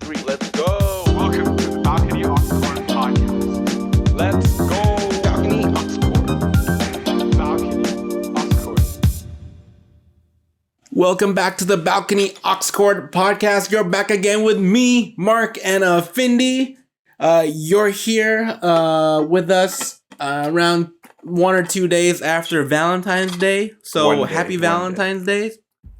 3. Let's go. Welcome to the Balcony AUX Chord podcast. Let's go. Balcony AUX Chord. Balcony AUX Chord. Welcome back to the Balcony AUX Chord podcast. You're back again with me, Mark, and Findi. You're here with us around 1 or 2 days after Valentine's Day. So happy Valentine's Day.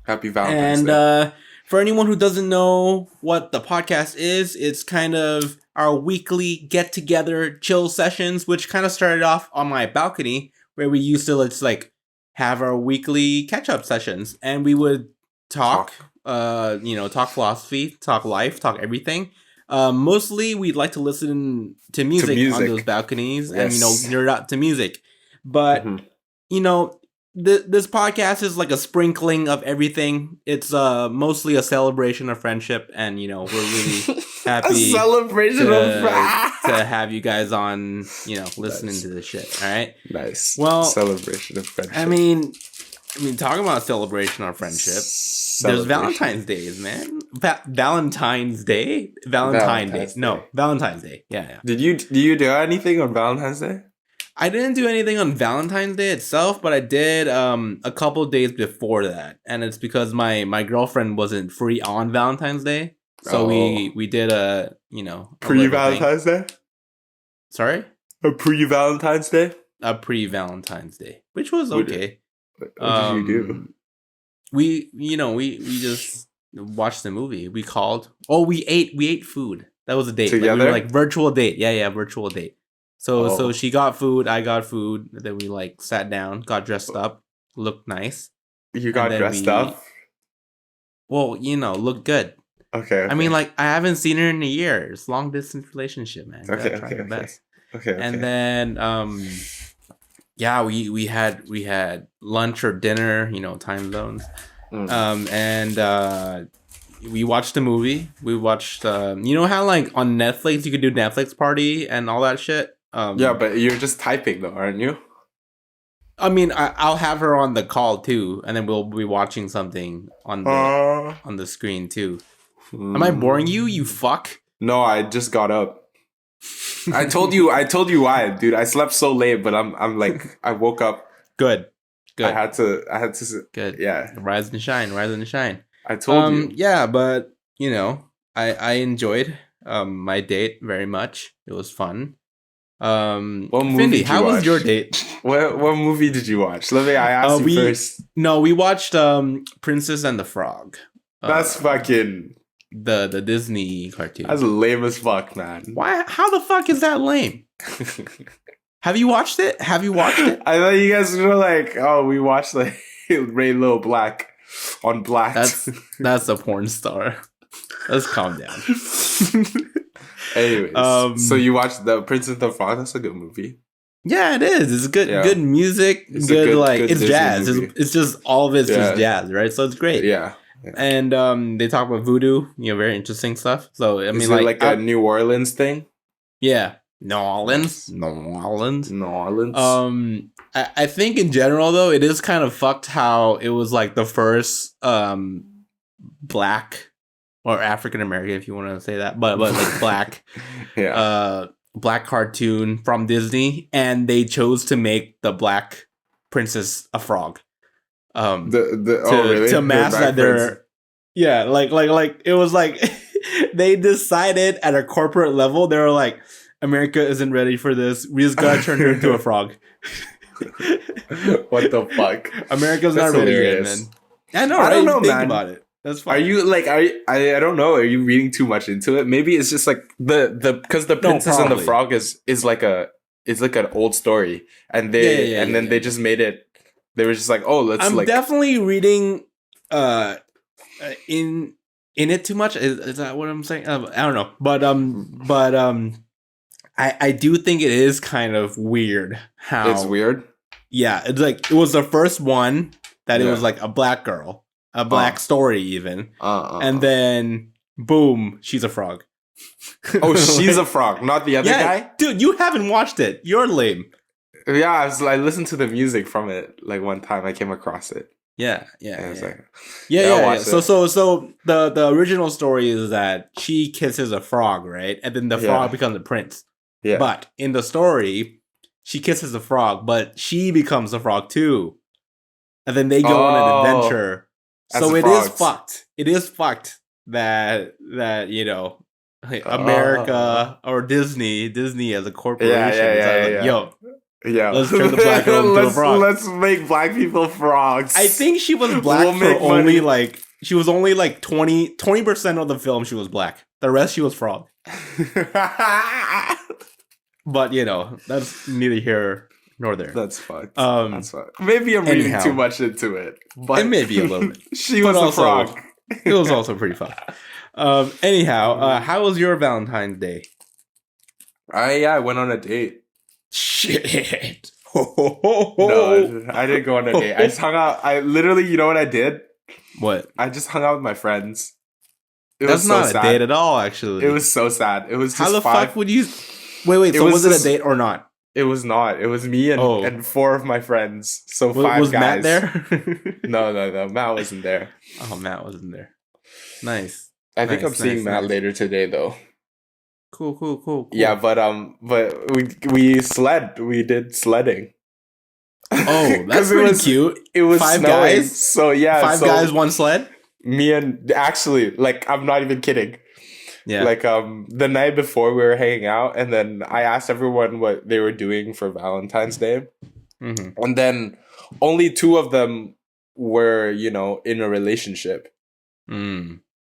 Happy Valentine's Day. And for anyone who doesn't know what the podcast is, it's kind of our weekly get-together chill sessions, which kind of started off on my balcony, where we used to just like have our weekly catch-up sessions, and we would talk philosophy, talk life, talk everything. Mostly we'd like to listen to music on those balconies. Yes. And, nerd out to music. But, this podcast is like a sprinkling of everything. It's mostly a celebration of friendship, and we're really happy to have you guys on, listening to this shit. All right. Nice. Well, celebration of friendship. I mean, talking about celebration of friendship. There's Valentine's Days, man. Valentine's Day. No, Valentine's Day. Yeah. Did you do anything on Valentine's Day? I didn't do anything on Valentine's Day itself, but I did a couple days before that, and it's because my girlfriend wasn't free on Valentine's Day, so we did a pre-Valentine's Day. Sorry, a pre-Valentine's Day. A pre-Valentine's Day, which was okay. What did you do? We just watched the movie. We called. Oh, we ate food. That was a date. Together? Like, we were like virtual date. Yeah, virtual date. So she got food, I got food. Then we like sat down, got dressed up, looked nice. You got dressed up? Well, looked good. Okay. I mean, like, I haven't seen her in a year. It's long distance relationship, man. Okay. Best. Okay. And then we had lunch or dinner, time zones. And we watched a movie. We watched how like on Netflix you could do Netflix party and all that shit. Yeah, but you're just typing though, aren't you? I mean, I'll have her on the call too, and then we'll be watching something on the screen too. Am I boring you? You fuck. No, I just got up. I told you why, dude. I slept so late, but I'm like, I woke up. Good. I had to. Good. Yeah. Rise and shine. I told you. Yeah, but I enjoyed my date very much. It was fun. What movie Findi, did you how watch? was your date? What movie did you watch? Let me. I asked you first. No, we watched Princess and the Frog. That's fucking the Disney cartoon. That's lame as fuck, man. Why? How the fuck is that lame? Have you watched it? I thought you guys were like, oh, we watched like Ray Lil Black on Black. That's a porn star. Let's calm down. Anyways, so you watched the Princess and the Frog? That's a good movie. Yeah, it is. It's good. Yeah. Good music. It's good good it's Disney jazz. movie. It's just all of it's just jazz, right? So it's great. Yeah. And they talk about voodoo. Very interesting stuff. So I mean, is it like a New Orleans thing? Yeah. New Orleans. I think in general though, it is kind of fucked how it was like the first black or African American, if you want to say that, but like black, black cartoon from Disney, and they chose to make the black princess a frog. Really? To mask that they're like it was like they decided at a corporate level, they were like, America isn't ready for this. We just gotta turn her into a frog. What the fuck? America's not ready yet, man. I know. I don't know, think man. about it. That's fine. Are you like? I don't know. Are you reading too much into it? Maybe it's just like because the Princess and the Frog is like an old story, and they just made it. They were just like, oh, let's. I'm definitely reading in it too much. Is that what I'm saying? I don't know, but I do think it is kind of weird how it's weird. Yeah, it's like it was the first one that it was like a black girl, a black story even, and then boom, she's a frog. Oh, she's a frog, not the other guy? Dude, you haven't watched it. You're lame. Yeah, I listened to the music from it like one time. I came across it. Yeah. watch So it. the original story is that she kisses a frog, right? And then the frog becomes a prince. Yeah. But in the story, she kisses a frog, but she becomes a frog too. And then they go on an adventure. So it is fucked. It is fucked that America or Disney as a corporation yo, let's turn the black girl into a frog. Let's make black people frogs. I think she was black for only like she was only like 20% of the film she was black. The rest she was frog. But that's neither here nor there. That's fucked. That's fucked. Maybe I'm reading too much into it. But it may be a little bit. She was a frog. It was also pretty fucked. How was your Valentine's Day? I went on a date. Shit. No, I didn't go on a date. I just hung out. I literally, you know what I did? What? I just hung out with my friends. That's not a date at all, actually. It was so sad. It was just how the fuck would you? Wait. So was it a date or not? It was not. It was me and 4 of my friends. So 5 was guys. Matt there? No. Matt wasn't there. Oh, Matt wasn't there. Nice. I think I'm seeing Matt later today, though. Cool. Yeah, but we sled. We did sledding. Oh, that's pretty cute. It was 5 snowing, guys. So yeah, 5 guys, 1 sled. Me and actually, like, I'm not even kidding. Yeah. Like the night before we were hanging out, and then I asked everyone what they were doing for Valentine's Day, and then only 2 of them were in a relationship.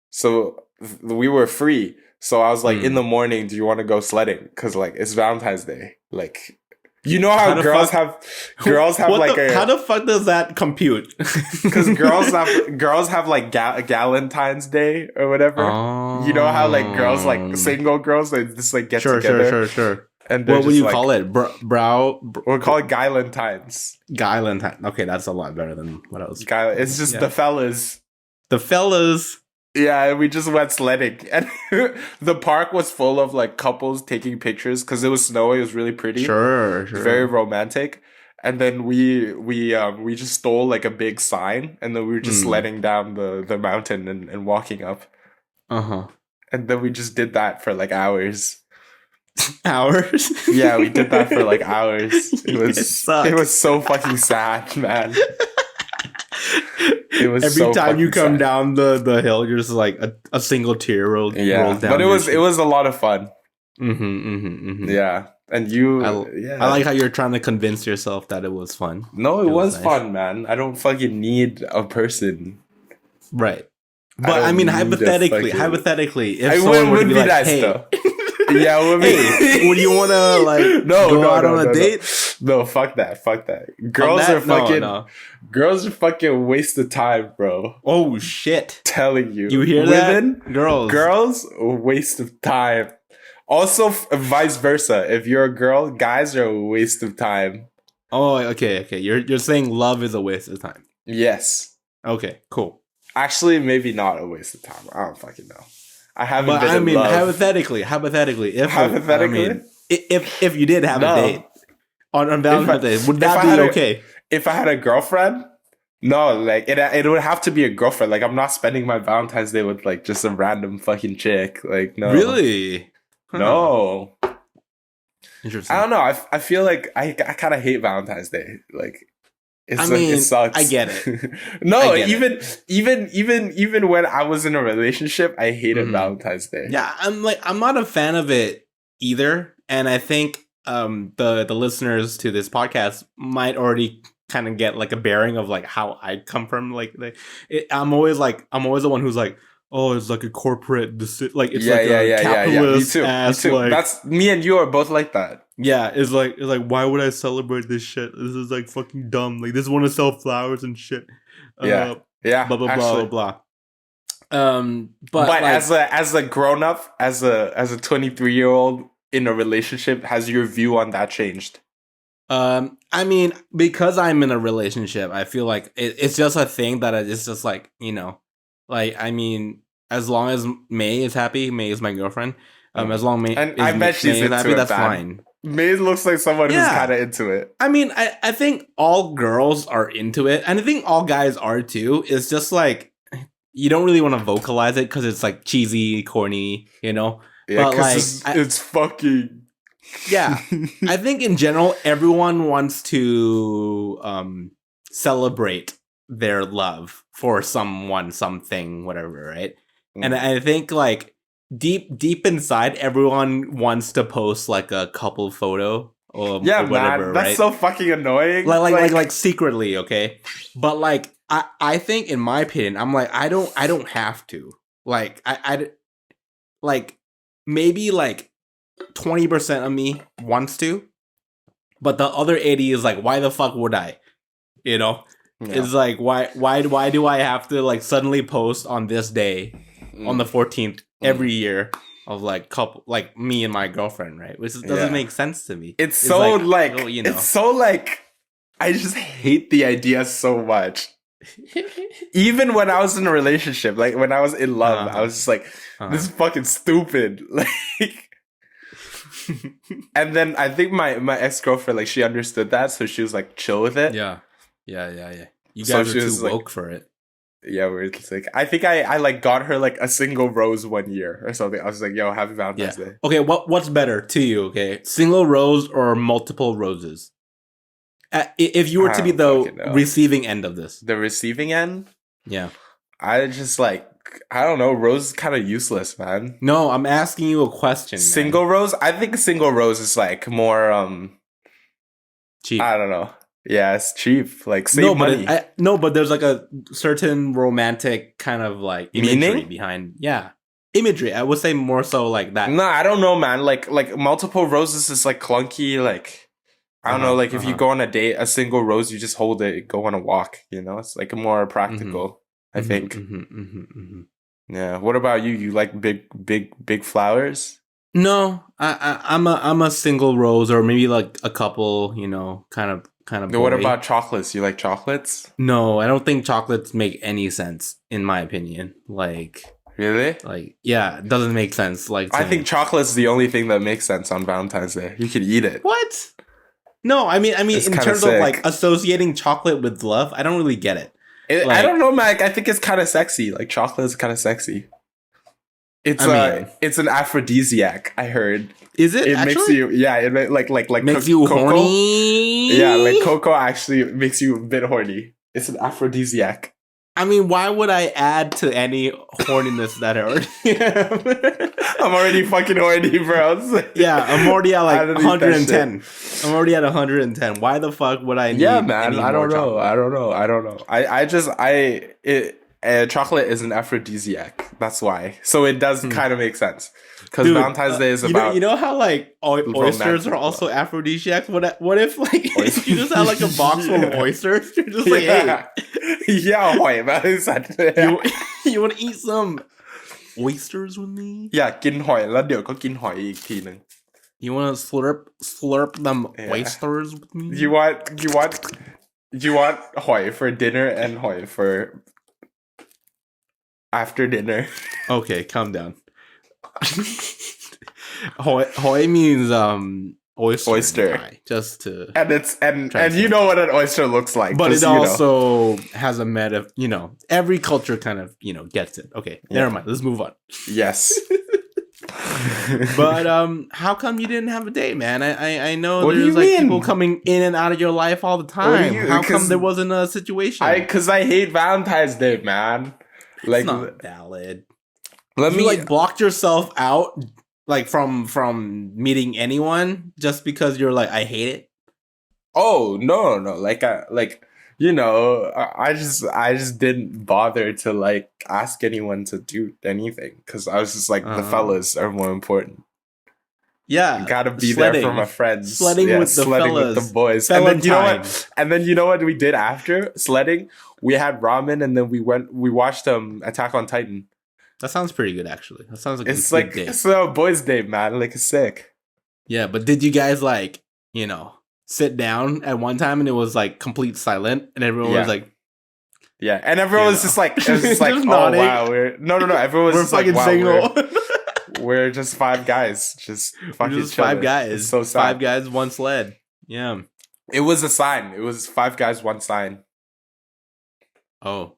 So we were free. So I was like, in the morning, do you want to go sledding? Because like it's Valentine's Day. Like, you know how girls have like how the fuck does that compute? Because girls have like Galentine's Day or whatever. Oh. You know how like girls, like single girls, they just like get together. Sure. And what would you call it? We'll call it Galentine's. Galentine. Okay, that's a lot better than what I was. It's just the fellas. The fellas. Yeah, we just went sledding, and the park was full of like couples taking pictures because it was snowy. It was really pretty, sure, very romantic. And then we just stole like a big sign, and then we were just sledding down the mountain and walking up. And then we just did that for like hours. Hours? Yeah, we did that for like hours. It was so fucking sad, man. It was every time you come down the hill, you're just like a single tear rolls down. But it was a lot of fun. Yeah, and I like how you're trying to convince yourself that it was fun. No, it was nice. Fun, man. I don't fucking need a person, right? But I mean, hypothetically, if I someone would be like, nice, "Hey, though. Yeah, would you want to like go out on a date?" No, fuck that. Girls are fucking waste of time, bro. Oh shit! Telling you, you hear women, that? Girls, waste of time. Also, vice versa. If you're a girl, guys are a waste of time. Oh, okay. You're saying love is a waste of time. Yes. Okay. Cool. Actually, maybe not a waste of time. I don't fucking know. I haven't. But I mean, hypothetically, if you did have a date on Valentine's Day, would that be okay? If I had a girlfriend, no, like it would have to be a girlfriend. Like I'm not spending my Valentine's Day with like just a random fucking chick. Like no, really, no. Interesting. I don't know. I feel like I kind of hate Valentine's Day. Like. It sucks. I get it. No, even when I was in a relationship, I hated Valentine's Day. Yeah, I'm not a fan of it either, and I think the listeners to this podcast might already kind of get like a bearing of like how I come from. Like I'm always the one who's like, oh, it's like a corporate like it's a capitalist ass. Me too. Like, that's me and you are both like that. Yeah, it's like why would I celebrate this shit? This is like fucking dumb. Like this want to sell flowers and shit. Blah blah blah. But like, as a grown up, as a 23-year-old in a relationship, has your view on that changed? I mean, because I'm in a relationship, I feel like it's just a thing that it's just like, like, I mean, as long as May is happy, May is my girlfriend. As long as May is happy, that's fine. Maze looks like someone who's kind of into it. I mean, I think all girls are into it, and I think all guys are too. It's just like you don't really want to vocalize it because it's like cheesy, corny, you know. Yeah, but like it's fucking. Yeah, I think in general everyone wants to celebrate their love for someone, something, whatever, right? And I think like deep inside, everyone wants to post like a couple photo or whatever. Man, that's right? so fucking annoying. Like secretly, okay. But like I think, in my opinion, I'm like I don't have to. Like I like maybe like 20% of me wants to, but the other 80 is like, why the fuck would I? You know, it's like why do I have to like suddenly post on this day, on the 14th every year of like couple like me and my girlfriend, right? Which doesn't make sense to me. It's so like oh, you know. It's so like I just hate the idea so much. Even when I was in a relationship, like when I was in love, I was just like, this is fucking stupid. Like. And then I think my ex-girlfriend, like, she understood that, so she was like chill with it. Yeah. You guys are too woke for it. Yeah, we're just like, I think I like got her like a single rose one year or something. I was like, yo, happy Valentine's Day. Okay, what's better to you? Okay, single rose or multiple roses? If you were to be the receiving end of this, the receiving end, yeah, I just like. I don't know. Rose is kind of useless, man. No, I'm asking you a question. Single rose? I think single rose is like more cheap. I don't know. Yeah, it's cheap. Like save money. But there's like a certain romantic kind of like imagery meaning behind. Yeah, imagery. I would say more so like that. No, I don't know, man. Like multiple roses is like clunky. Like I don't know. Like if you go on a date, a single rose, you just hold it, go on a walk. You know, it's like more practical. I think. Yeah. What about you? You like big flowers? No, I'm a single rose or maybe like a couple. You know, kind of. Boy. What about chocolates? You like chocolates? No, I don't think chocolates make any sense in my opinion. Like. Really? Like, yeah, it doesn't make sense. Like, I think chocolate's the only thing that makes sense on Valentine's Day. You could eat it. What? No, I mean, it's in terms of like associating chocolate with love, I don't really get it. I don't know, Mike. I think it's kind of sexy. Like chocolate is kind of sexy. It's an aphrodisiac. I heard. Is it? It makes you It like makes you cocoa. Horny. Yeah, like cocoa actually makes you a bit horny. It's an aphrodisiac. I mean, why would I add to any horniness that I already have? I'm already fucking horny, bro. Yeah, I'm already at like 110. I'm already at 110. Why the fuck would I need man, any I don't more know. I don't know. Chocolate is an aphrodisiac. That's why. So it does kind of make sense. Because Valentine's Day is about... You know how like oysters are also aphrodisiacs? What if like you just had like a box full of oysters? You're just like, hey... Yeah, you want to eat some oysters with me? Yeah, กินหอยแล้วเดี๋ยวก็กินหอยอีกทีนึง You want to slurp them oysters with me? You want หอย for dinner and หอย for after dinner. Okay, calm down. Hoi means oyster. Just to and you know what an oyster looks like, but it also has a every culture kind of gets it. Okay, never mind. Let's move on. Yes. But how come you didn't have a date, man? I know there's like people coming in and out of your life all the time. How come there wasn't a situation? Because I hate Valentine's Day, man. Like, it's not valid. You like blocked yourself out like from meeting anyone just because you're like, I hate it? Oh, no. I just didn't bother to like ask anyone to do anything because I was just like, the fellas are more important. Yeah, you gotta be there for my friends. Sledding with the fellas, with the boys. And then you know what we did after sledding? We had ramen and then we watched Attack on Titan. That sounds pretty good, actually. That sounds like it's like day. It's a boys' day, man. Like it's sick. Yeah, but did you guys like sit down at one time and it was like complete silent and everyone was like, and everyone was just like, it was just like, oh wow, everyone was we're just fucking like, wow, single. we're just five guys, just fucking just five chilling. guys. It's so sad. 5 guys, 1 sled. Yeah. It was a sign. It was 5 guys, 1 sign. Oh.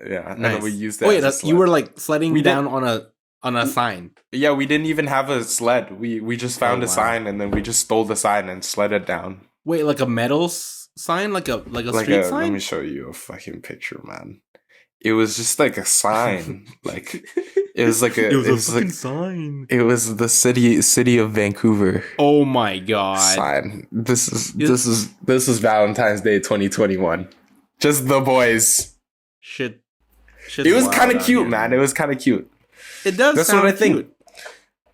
Yeah, and Nice. then we used that. Wait, as a sled. you were like sledding We down on a sign. Yeah, we didn't even have a sled. We just found Oh, a wow. sign, and then we just stole the sign and sled it down. Wait, like a metal sign, like a street Let sign. me show you a fucking picture, man. It was just like a sign. Like it was like It was a fucking like, sign. it was the city of Vancouver Oh my god! sign. This is Valentine's Day 2021. Just the boys. Shit. It was kind of out cute, here. man. It was kind of cute. It does. That's sound what I think. cute.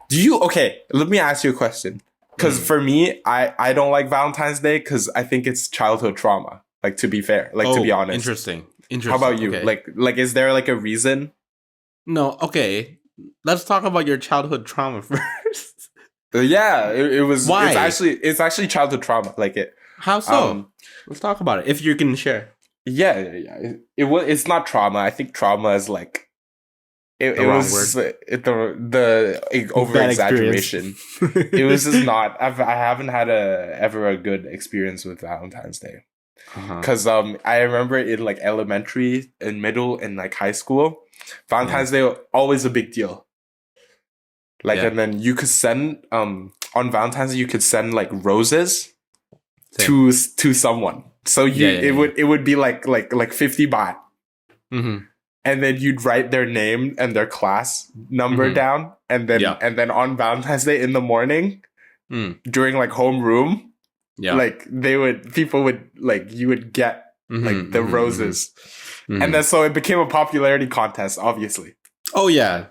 Do you okay? Let me ask you a question. Because for me, I don't like Valentine's Day because I think it's childhood trauma. Like to be fair, like to be honest. Interesting. How about you? Okay. Like, is there like a reason? No. Okay. Let's talk about your childhood trauma first. Yeah, it was. Why? It's actually childhood trauma. Like it. How so? Let's talk about it. If you can share. Yeah. It's not trauma. I think trauma is like. It The wrong was the over exaggeration. It was just not. I haven't had ever a good experience with Valentine's Day. Because I remember in like elementary and middle and like high school, Valentine's Day always a big deal. Like and then you could send on Valentine's Day you could send like roses to someone. So it would be like 50 baht. Mm-hmm. And then you'd write their name and their class number down, and then on Valentine's Day in the morning, during like homeroom. Yeah. Like people would like, you would get like the roses. And then so it became a popularity contest, obviously. Oh yeah.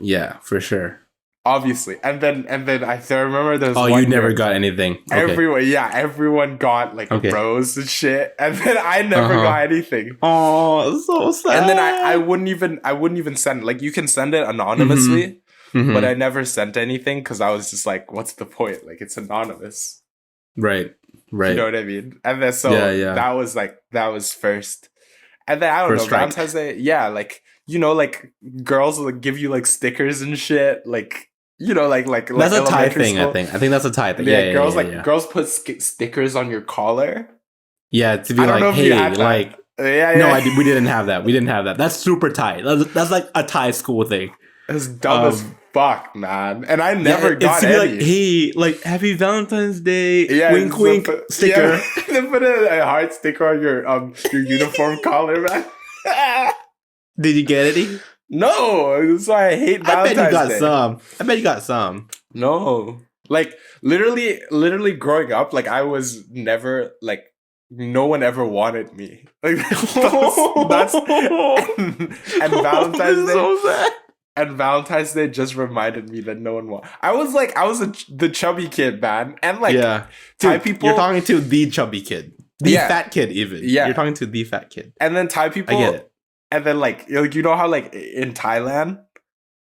Yeah, for sure. Obviously. And then I remember there was Oh, you never got anything. Okay. Everyone got like a rose and shit. And then I never got anything. Oh, so sad. And then I wouldn't even send, like you can send it anonymously, but I never sent anything because I was just like, what's the point? Like it's anonymous. Right. You know what I mean? And then so that was first. And then I don't know, Valentine's Day, like, you know, like girls will like, give you like stickers and shit, like, you know, like that's a Thai thing. I think that's a Thai thing. Yeah, girls put stickers on your collar. Yeah, to be like, hey, like, no, we didn't have that. That's super Thai. That's like a Thai school thing. It's dumb as fuck, man. And I never got any. Like, hey, like, happy Valentine's Day. Yeah, wink, wink sticker. Yeah. Then put a heart sticker on your uniform collar, man. Did you get any? No, that's why I hate Valentine's Day. I bet you got some. No, like literally growing up, like I was never like. No one ever wanted me. Like that's and Valentine's Day. So sad. And Valentine's Day just reminded me that no one wanted. I was the chubby kid, man, and like Thai people. You're talking to the chubby kid, the fat kid, even. Yeah, you're talking to the fat kid. And then Thai people. I get it. And then like you know how like in Thailand,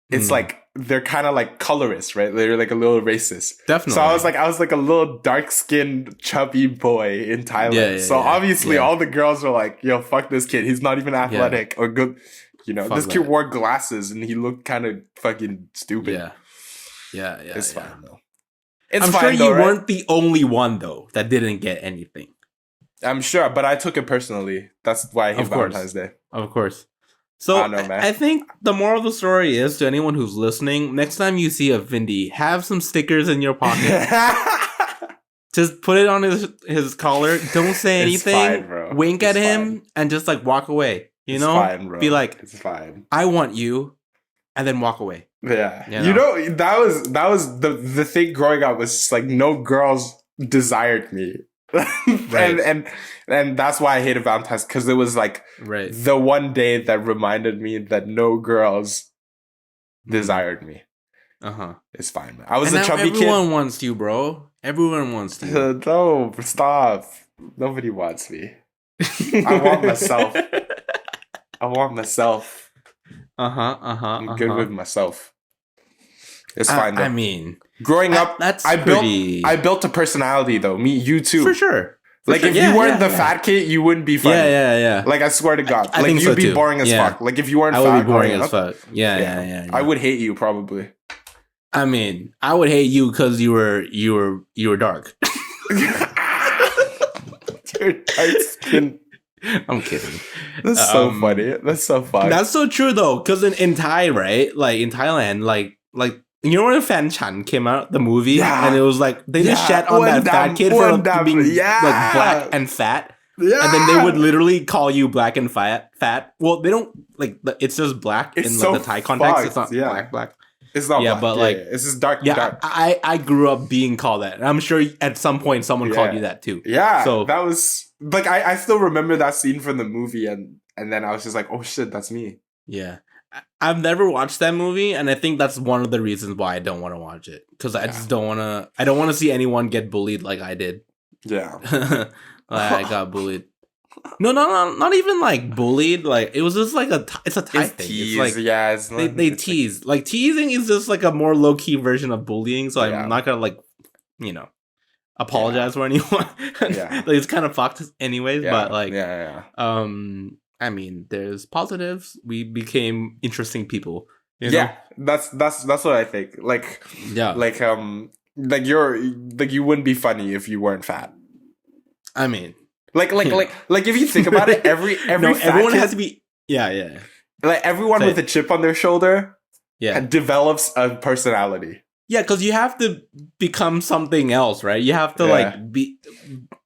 it's like. They're kind of like colorist, right? They're like a little racist. Definitely. So I was like a little dark-skinned, chubby boy in Thailand. So obviously all the girls were like, yo, fuck this kid. He's not even athletic or good. You know, this kid wore glasses and he looked kind of fucking stupid. Yeah. It's fine though. I'm sure you weren't the only one though that didn't get anything. I'm sure, but I took it personally. That's why I hate Valentine's Day. Of course. So I think the moral of the story is to anyone who's listening, next time you see a Findi, have some stickers in your pocket. Just put it on his collar. Don't say anything. Fine, bro. Wink at him and just like walk away. You know? Fine, bro. Be like, it's fine. I want you, and then walk away. Yeah. You know that was the thing growing up was just like no girls desired me. Right. and that's why I hated Valentine's, because it was like the one day that reminded me that no girls desired me. It's fine, man. I was a chubby kid. Everyone wants you, bro. Everyone wants you. No, stop. Nobody wants me. I want myself. I'm good with myself. It's fine though. I mean, growing up, I built a personality though. Me, you too. For sure. Like if you weren't the fat kid, you wouldn't be funny. Yeah. Like I swear to God, I like think you'd be boring as fuck. Like if you weren't fat, I would be boring as fuck. Yeah. I would hate you probably. I mean, I would hate you because you were dark. You're dark skin. I'm kidding. That's so funny. That's so fun. That's so true though, because in Thai, right? Like in Thailand, like you know when Fan Chan came out, the movie, and it was like they just shat on that fat kid for being like black and fat. Yeah. And then they would literally call you black and fat. Well, they don't like it's just black in like, the Thai context. It's not black. It's not black. But like it's just dark. Yeah, I grew up being called that. And I'm sure at some point someone called you that too. Yeah. So that was like I still remember that scene from the movie, and then I was just like, oh shit, that's me. Yeah. I've never watched that movie, and I think that's one of the reasons why I don't want to watch it. Because I just don't want to. I don't want to see anyone get bullied like I did. Yeah. I got bullied. No, not even like bullied. Like it was just like it's a Thai thing. Tease, it's like it's not, they tease. Like teasing is just like a more low key version of bullying. So I'm not gonna like, apologize for anyone. Like it's kind of fucked anyways. But like, I mean, there's positives. We became interesting people. You know? That's what I think. Like, like you wouldn't be funny if you weren't fat. I mean, like if you think about it, everyone has to be like everyone with a chip on their shoulder develops a personality. Yeah, because you have to become something else, right? You have to like be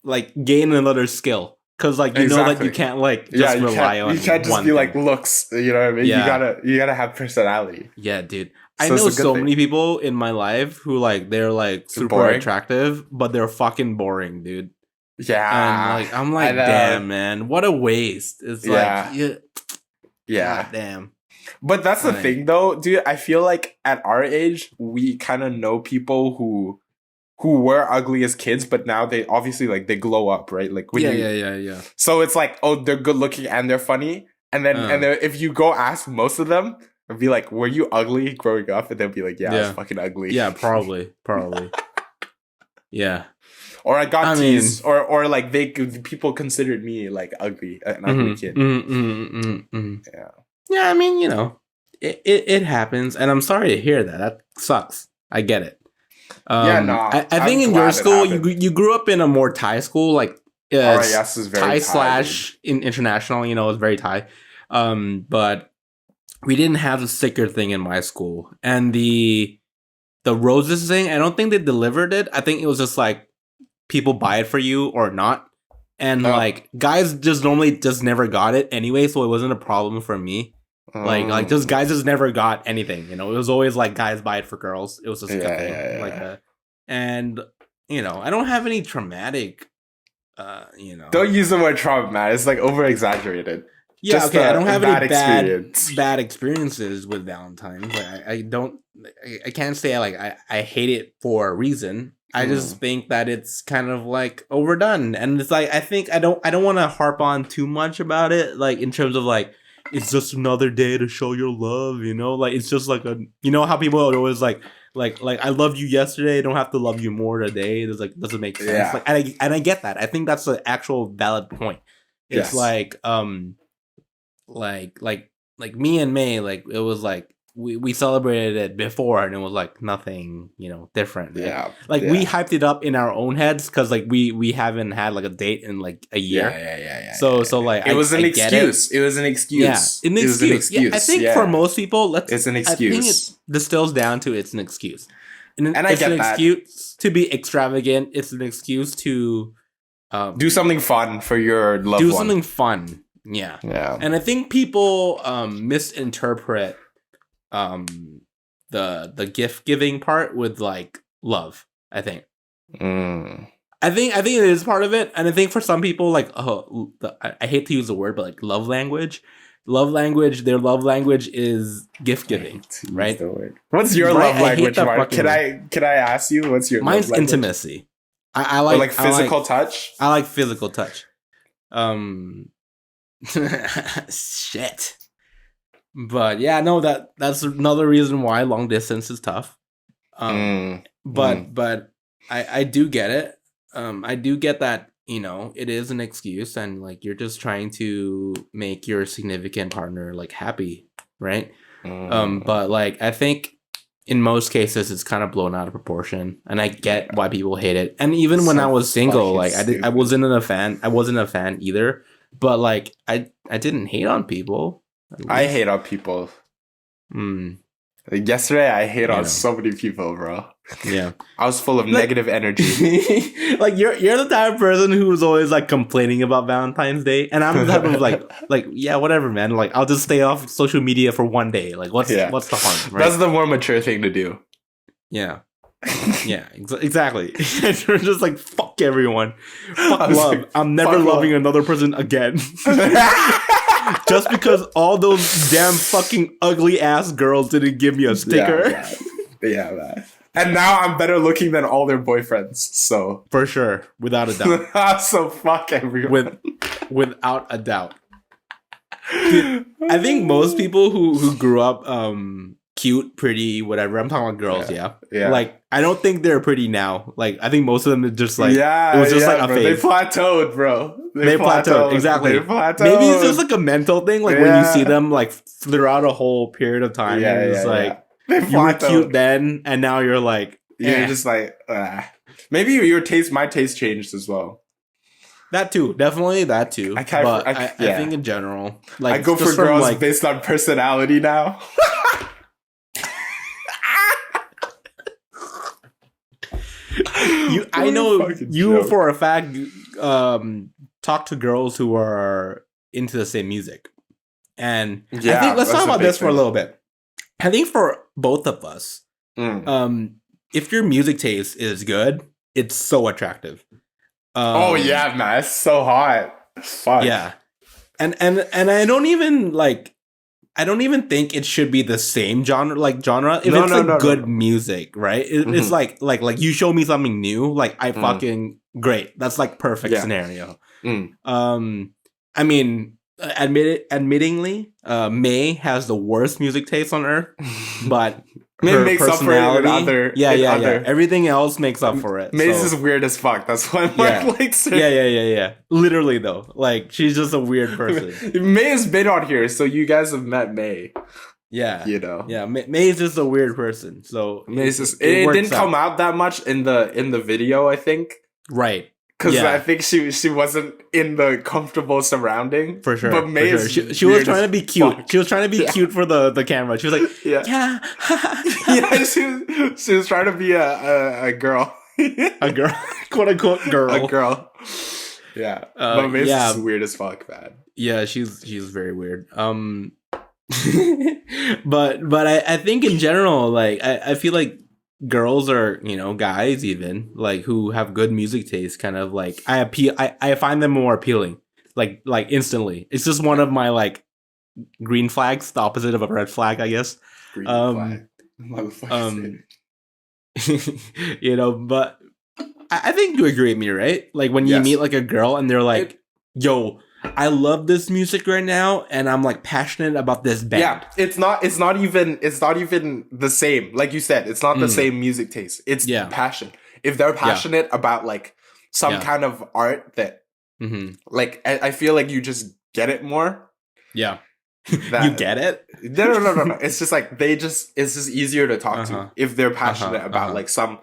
like gain another skill. Because like you know that you can't like just rely on. You can't just be thing. Like looks. You know what I mean? Yeah. You gotta have personality. Yeah, dude. I know so many people in my life who like they're like super attractive, but they're fucking boring, dude. Yeah. And like I'm like, damn man, what a waste. It's like God damn. But that's the thing though, dude. I feel like at our age, we kind of know people who were ugly as kids, but now they obviously like they glow up, right? Like when So it's like, oh, they're good looking and they're funny, and then if you go ask most of them, and be like, were you ugly growing up? And they'll be like, I was fucking ugly. Yeah, probably. Yeah. Or I got teased, or like people considered me like ugly, an ugly kid. Yeah. Yeah, I mean, it happens, and I'm sorry to hear that. That sucks. I get it. I think in your school you grew up in a more Thai school, like RIS is very Thai / in international. It's very Thai. But we didn't have the sticker thing in my school, and the roses thing. I don't think they delivered it. I think it was just like people buy it for you or not, and like guys just normally just never got it anyway, so it wasn't a problem for me. Like just guys just never got anything, it was always like guys buy it for girls. It was just a thing. And I don't have any traumatic don't use the word traumatic. It's like over exaggerated. Yeah, just okay. I don't have any bad experiences with Valentine's. Like I can't say I hate it for a reason. I just think that it's kind of like overdone, and it's like I don't want to harp on too much about it, like in terms of like it's just another day to show your love, like it's just like how people are always like I loved you yesterday, I don't have to love you more today. It's like doesn't make sense. Yeah. And I get that. I think that's an actual valid point. It's like me and May, like it was like we celebrated it before, and it was like nothing, different. Right? We hyped it up in our own heads because like we haven't had like a date in like a year. So like it was an excuse. It was an excuse. Yeah, an excuse. Yeah, I think for most people, it's an excuse. I think it distills down to it's an excuse, and I get an excuse to be extravagant. It's an excuse to do something fun for your loved one. Do something fun. Yeah. And I think people misinterpret the gift giving part with like love. I think I think it is part of it, and I think for some people like I hate to use the word, but like their love language is gift giving, right? What's your love language, Mark? Can I ask you what's your mine's love language? Intimacy. I like physical touch. I like physical touch. Shit. But yeah, no, that's another reason why long distance is tough. But I do get it. I do get that, it is an excuse, and like you're just trying to make your significant partner like happy, right? But like I think in most cases it's kind of blown out of proportion, and I get why people hate it. And even when I was single, like I wasn't a fan either, but like I didn't hate on people. I hate on people. Like yesterday I hate on so many people, bro. Yeah. I was full of negative energy. Like you're the type of person who's always like complaining about Valentine's Day, and I'm the type of like yeah, whatever, man. Like I'll just stay off social media for one day. Like what's the harm? Right? That's the more mature thing to do. Yeah. Yeah, exactly. You're just like, fuck everyone. Fuck love. Like, I'm never loving another person again. Just because all those damn fucking ugly ass girls didn't give me a sticker. Yeah, man. And now I'm better looking than all their boyfriends. So for sure, without a doubt. So fuck everyone. Without a doubt. Dude, I think most people who grew up cute, pretty, whatever. I'm talking about girls, yeah. Like I don't think they're pretty now. Like I think most of them are just like it was just like a phase. They plateaued, bro. They plateaued. Exactly. They plateaued. Maybe it's just like a mental thing. Like when you see them like throughout a whole period of time, it's like you were cute then, and now you're like you're just like maybe my taste changed as well. That too, definitely that too. I think in general, like I go for girls based on personality now. I know you for a fact talk to girls who are into the same music, and I think let's talk about this for a little bit. I think for both of us, if your music taste is good, it's so attractive. Oh yeah, man, it's so hot. Fuck. Yeah, and I don't even think it should be the same genre. If it's good music, right? It's like you show me something new, like I fucking great. That's like perfect scenario. I mean, admittingly, May has the worst music taste on earth, but May makes up for it in other. Everything else makes up for it. May's just weird as fuck. That's why Mark likes her. Yeah. Literally though, like she's just a weird person. May has been on here, so you guys have met May. Yeah, you know. Yeah, May's just a weird person. So May's just it didn't come out that much in the video, I think. Right. Because I think she wasn't in the comfortable surrounding. For sure. But May she was trying to be cute. Fuck. She was trying to be cute for the camera. She was like, yeah. She was trying to be a girl. A girl. Quote unquote girl. A girl. Yeah. But May's just weird as fuck, man. Yeah, she's very weird. But I think in general, like I feel like girls or guys even like who have good music taste kind of like I find them more appealing like instantly. It's just one of my like green flags, the opposite of a red flag, I guess. Green flag. But I think you agree with me, right? Like when you meet like a girl and they're like, yo, I love this music right now, and I'm like passionate about this band. Yeah, it's not even the same. Like you said, it's not the same music taste. It's passion. If they're passionate about like some kind of art that, like I feel like you just get it more. Yeah, you get it. No. It's just like it's just easier to talk to if they're passionate about like some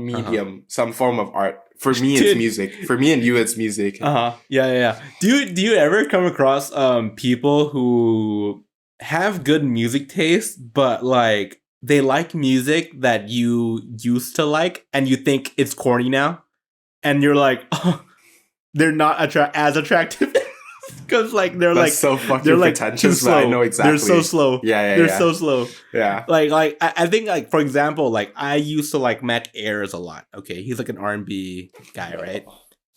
medium, some form of art. For me, it's music. For me and you, it's music. Yeah. Do you ever come across people who have good music taste, but like they like music that you used to like, and you think it's corny now, and you're like, oh, they're not as attractive. Because like they're That's like so fucking they're like pretentious, too slow. But I know exactly. They're so slow. They're so slow. Yeah. Like I think like for example, like I used to like Mac Ayres a lot. Okay, he's like an R&B guy, right?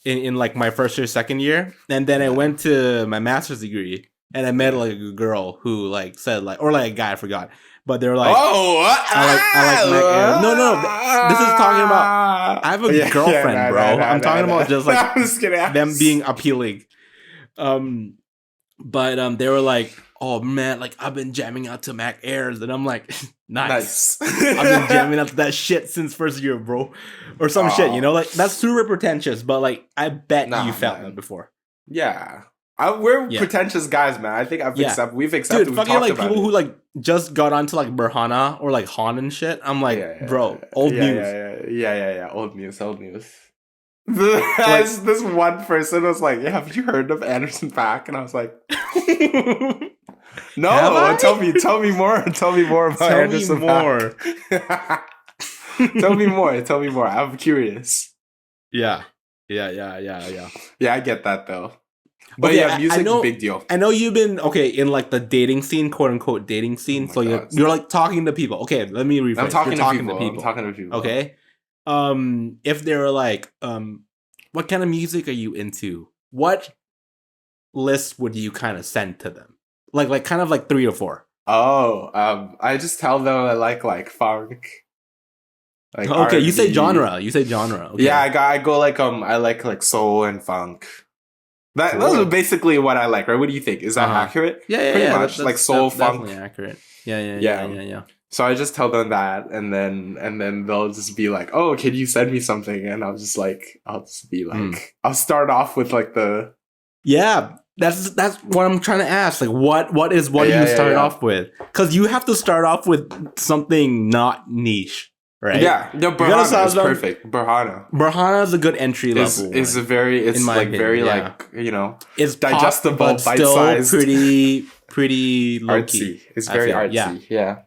In like my first or second year, and then I went to my master's degree, and I met like a girl who like said like, or like a guy, I forgot, but they were like, I like Mac Ayres. No, this is talking about I have a girlfriend, bro. I'm talking about just like them being appealing. But they were like, oh man, like I've been jamming out to Mac Ayres, and I'm like, nice. I've been jamming out to that shit since first year, bro, or some shit, like that's super pretentious, but like I bet you felt that before. Yeah, We're pretentious guys, man. I think we've accepted. Dude, fucking like people who like just got onto like Burhana or like Han and shit. I'm like, bro, old news. Yeah. Old news. This one person was like, "Yeah, have you heard of Anderson .Paak?" And I was like, "No, tell me more. Tell me more about Anderson .Paak. Tell me more. I'm curious." Yeah. Yeah, I get that though. But music is a big deal. I know you've been in like the dating scene, quote unquote dating scene. So you're like talking to people. Okay, let me rephrase. I'm talking to people. Okay. If they were like, what kind of music are you into? What list would you kind of send to them? Like kind of like 3 or 4. Oh, I just tell them I like funk. Like okay, R&B. You say genre. Okay. Yeah, I go like I like soul and funk. Those are basically what I like, right? What do you think? Is that accurate? Yeah, pretty much like soul funk. Definitely accurate. Yeah. So I just tell them that, and then they'll just be like, "Oh, can you send me something?" And I'll just be like, I'll start off with like the That's what I'm trying to ask. Like, what do you start off with? Because you have to start off with something not niche. Right. Yeah. No, Burhana is perfect. Burhana is a good entry level. It's it's digestible, pop, but still pretty low artsy. Key. It's very artsy.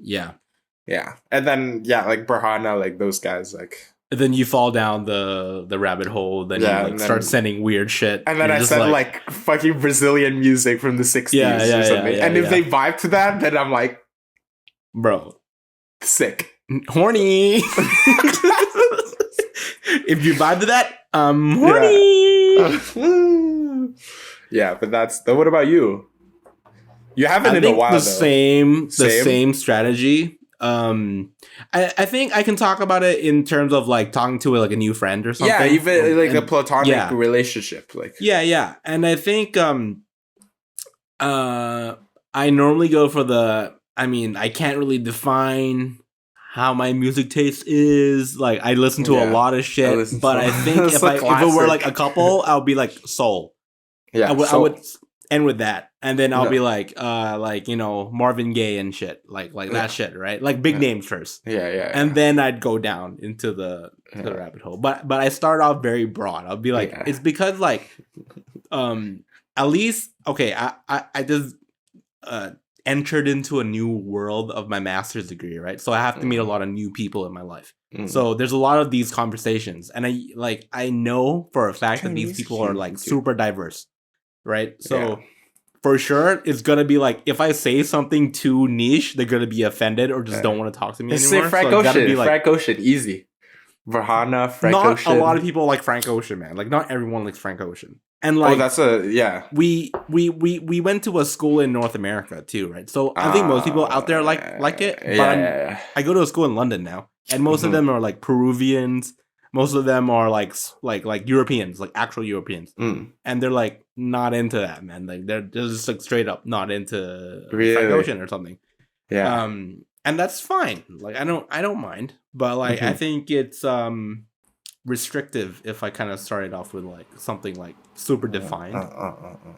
Yeah. And then like Burhana, like those guys, like. And then you fall down the rabbit hole. Then you start sending weird shit. And then I send like fucking Brazilian music from the 60s or something. And if they vibe to that, then I'm like, bro, sick. Horny. If you vibe to that, I'm horny. Yeah, but what about you? You haven't in a while. The same strategy. I think I can talk about it in terms of like talking to like a new friend or something. Yeah, even like a platonic relationship. Like and I think I normally go for I can't really define how my music taste is. Like I listen to a lot of shit, but I think if it were like a couple, I'll be like soul. Yeah, I would end with that, and then I'll be like Marvin Gaye and shit, like that shit, right? Like big names first. Yeah. And then I'd go down into the rabbit hole. But I start off very broad. I'll be like, it's because like, at least I just entered into a new world of my master's degree, right? So I have to meet a lot of new people in my life. So there's a lot of these conversations, and I know for a fact that these people are like super diverse, right? So for sure, it's gonna be like if I say something too niche, they're gonna be offended or just don't want to talk to me anymore. Say Frank Ocean, Frank Ocean, easy. Varhana, Frank Ocean. Not a lot of people like Frank Ocean, man. Like not everyone likes Frank Ocean. And like, we went to a school in North America too, right? So I think most people out there like it. But I go to a school in London now, and most of them are like Peruvians. Most of them are like Europeans, like actual Europeans, and they're like not into that, man. Like they're just like straight up not into Frank Ocean or something. Yeah. And that's fine. Like I don't mind, but like I think it's restrictive if I kind of started off with like something like super defined.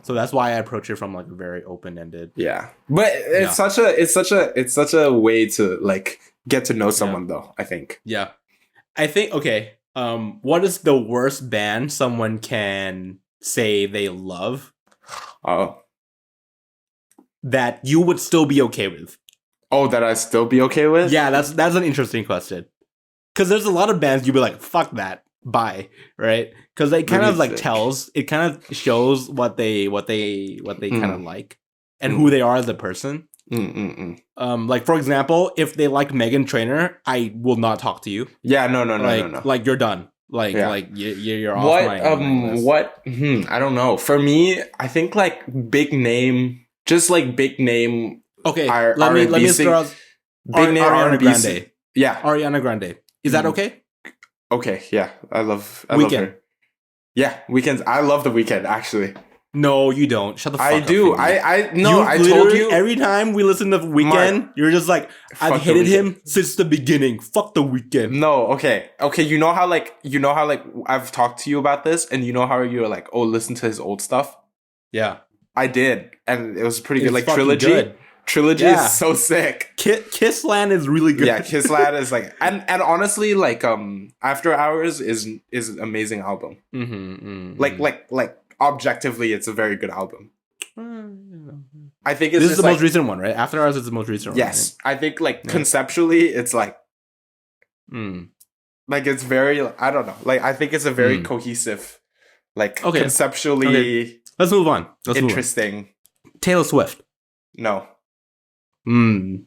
So that's why I approach it from like a very open-ended. Yeah. But it's such a way to like get to know someone though, I think. Yeah. I think what is the worst band someone can say they love? That you would still be okay with? Oh, that I'd still be okay with? Yeah, that's an interesting question. Because there's a lot of bands you'd be like, fuck that, bye, right? Because it kind of like it kind of shows what they kind of like and who they are as a person. Like for example, if they like Meghan Trainor, I will not talk to you. Yeah, no. Like you're done. Like you're off my what? I don't know. For me, I think like big name. Okay, let me throw out big name Ariana Grande. Yeah, Ariana Grande. Is that okay? Okay, yeah, I love her. Yeah, Weekends. I love the Weekend actually. No, you don't. Shut the fuck up. I do. I told you every time we listen to the Weekend, you're just like, I've hated him since the beginning. Fuck the Weekend. No, okay. You know how like I've talked to you about this, and you know how you're like, oh, listen to his old stuff. Yeah. I did, and it was pretty good. It's Like fucking Trilogy. good. Trilogy Yeah. is so sick. Kissland is really good. Yeah, Kissland is like, and honestly, like After Hours is an amazing album. Like objectively, it's a very good album. I think this is the like, most recent one, right? After Hours is the most recent one. Yes, right? I think like conceptually, it's like, like it's very. I don't know. Like I think it's a very cohesive, like conceptually. Okay. Let's move on. Interesting. Taylor Swift. No. Same.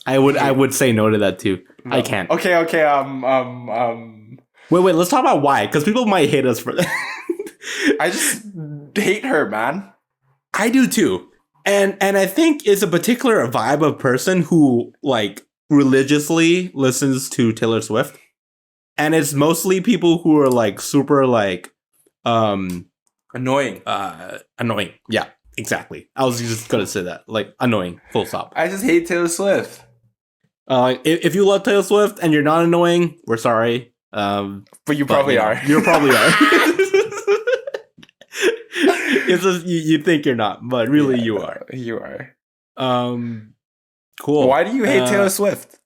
No. I would say no to that too. No. I can't. Okay. Wait. Let's talk about why, because people might hate us for that. I just hate her, man. I do too, and I think it's a particular vibe of person who like religiously listens to Taylor Swift, and it's mostly people who are like super like annoying. Annoying. Yeah. Exactly. I was just gonna say that. Like, annoying. Full stop. I just hate Taylor Swift. If you love Taylor Swift and you're not annoying, we're sorry. But you probably are. You probably are. It's just you think you're not, but really you are. You are. Cool. Why do you hate Taylor Swift?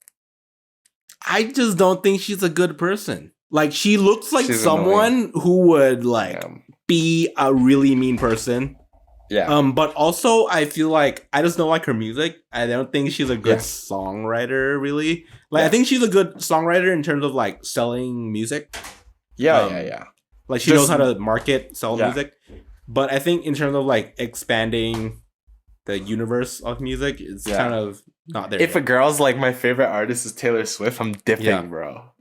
I just don't think she's a good person. Like, she looks like she's someone annoying. who would like be a really mean person. Yeah. But also I feel like I just don't like her music. I don't think she's a good songwriter, really. Like I think she's a good songwriter in terms of like selling music. Yeah. Like she knows how to sell music. But I think in terms of like expanding the universe of music, it's kind of not there. If a girl's like my favorite artist is Taylor Swift, I'm dipping, bro.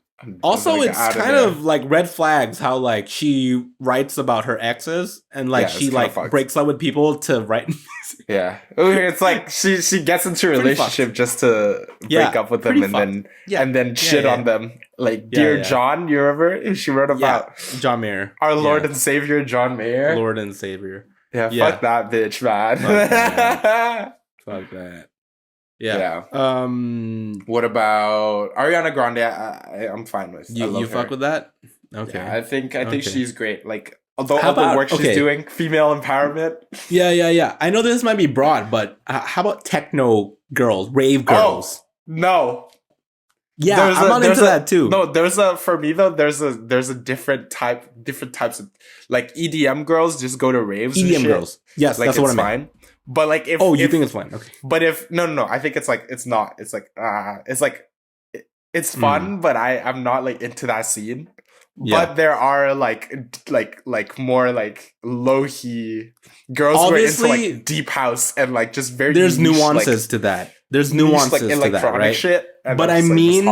Also, it's kind of like red flags how like she writes about her exes and like she like breaks up with people to write music. Yeah, it's like she gets into a relationship just to break up with them and then shit on them. Like Dear John, you remember? She wrote about John Mayer, our Lord and Savior John Mayer. Lord and Savior. Yeah, fuck that bitch, man. Fuck that. Yeah. What about Ariana Grande? I'm fine with. You fuck with that? Okay. Yeah, I think she's great. Like, although all the work she's doing, female empowerment. Yeah. I know this might be broad, but how about techno girls, rave girls? No. Yeah, I'm not into that too. No, for me though, there's a different types of like EDM girls just go to raves. EDM girls. Yes, like, that's what I meant. Fine. But like if you think it's fine, okay. But if no, I think it's like it's not. It's like it's fun, but I'm not like into that scene. Yeah. But there are like more like low key girls obviously, who are into like deep house and like just very. There's niche, nuances like, to that. There's nuances like, to that, right? Shit, but I mean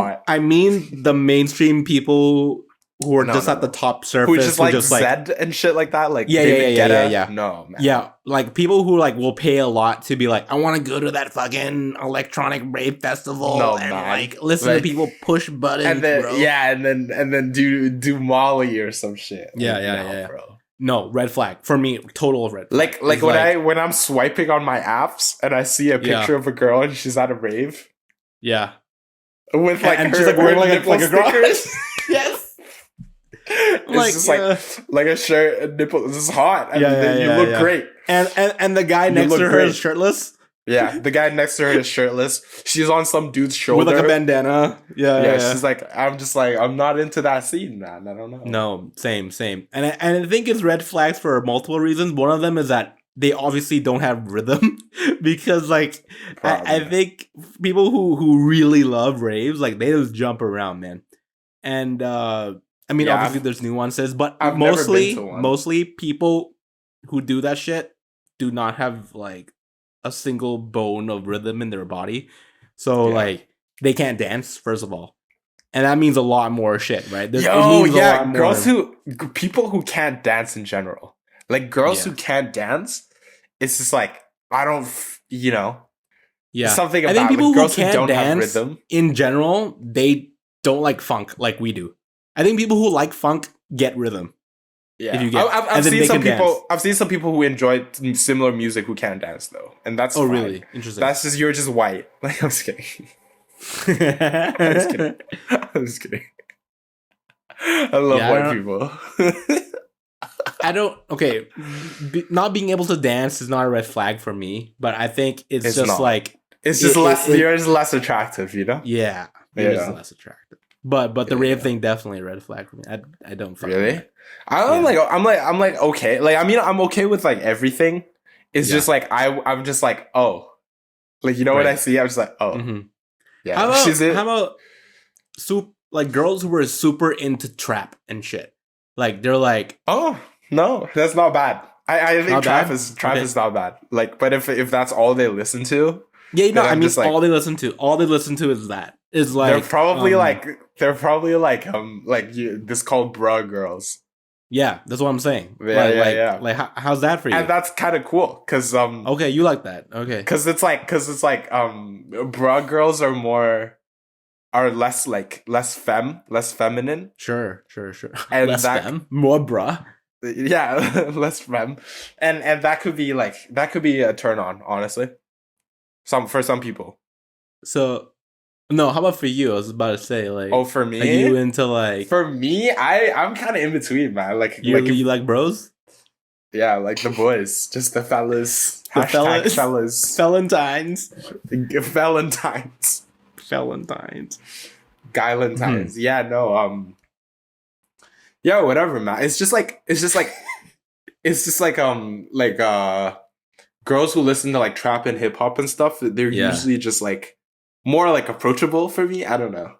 the mainstream people who are just at the top surface, who just like Zed and shit like that, like yeah. No, man. Yeah, like people who like will pay a lot to be like, I want to go to that fucking electronic rave festival and like listen to people push buttons, and then bro. and then do Molly or some shit. Yeah. Bro. No, red flag for me. Total red flag. Like when I'm swiping on my apps and I see a picture of a girl and she's at a rave. Yeah, with like and her, she's like wearing like a girl. Yes. It's just like a shirt and nipple. This is hot. And you look great. And the guy next to her is shirtless. Yeah, the guy next to her is shirtless. She's on some dude's shoulder with like a bandana. Yeah. She's like, I'm not into that scene, man. I don't know. No, same. And I think it's red flags for multiple reasons. One of them is that they obviously don't have rhythm because like I think people who really love raves, like they just jump around, man. And I mean, obviously there's nuances, but mostly people who do that shit do not have like a single bone of rhythm in their body. So like they can't dance, first of all. And that means a lot more shit, right? People who can't dance in general. Like girls who can't dance, it's just like, I don't, something about I think people like, girls who can't don't dance have rhythm. In general, they don't like funk like we do. I think people who like funk get rhythm. Yeah, I've seen some people. I've seen some people who enjoy similar music who can't dance though, and that's fine. Really interesting. That's just you're just white. Like I'm just kidding. I'm just kidding. I love white people. I don't. Okay, not being able to dance is not a red flag for me, but I think it's just not. like it's just you're just less attractive, you know? Yeah, you're just less attractive. But the rave thing definitely a red flag for me. I don't fuck really. with it. I'm like okay. Like I mean, I'm okay with like everything. It's just like I'm just like oh, like you know what I see. I'm just like oh, yeah. How about like girls who were super into trap and shit? Like they're like oh no, that's not bad. I think trap is not bad. Like, but if that's all they listen to, yeah, no, I mean like, all they listen to is that. Is like they're probably this called bruh girls. Yeah, that's what I'm saying. Yeah. Like how's that for you? And that's kind of cool because okay, you like that. Okay. Because it's like bruh girls are less feminine. Sure. And less femme, more bruh. Yeah, less femme. And that could be a turn on, honestly. For some people. So no, how about for you? I was about to say, like, oh, for me, are you into like? For me, I'm kind of in between, man. Like, you like bros? Yeah, like the boys, just the fellas. The fellas. Valentines. Guylentines. Yeah, no. Yeah, whatever, man. It's just like girls who listen to like trap and hip hop and stuff. They're usually just like more like approachable for me. I don't know.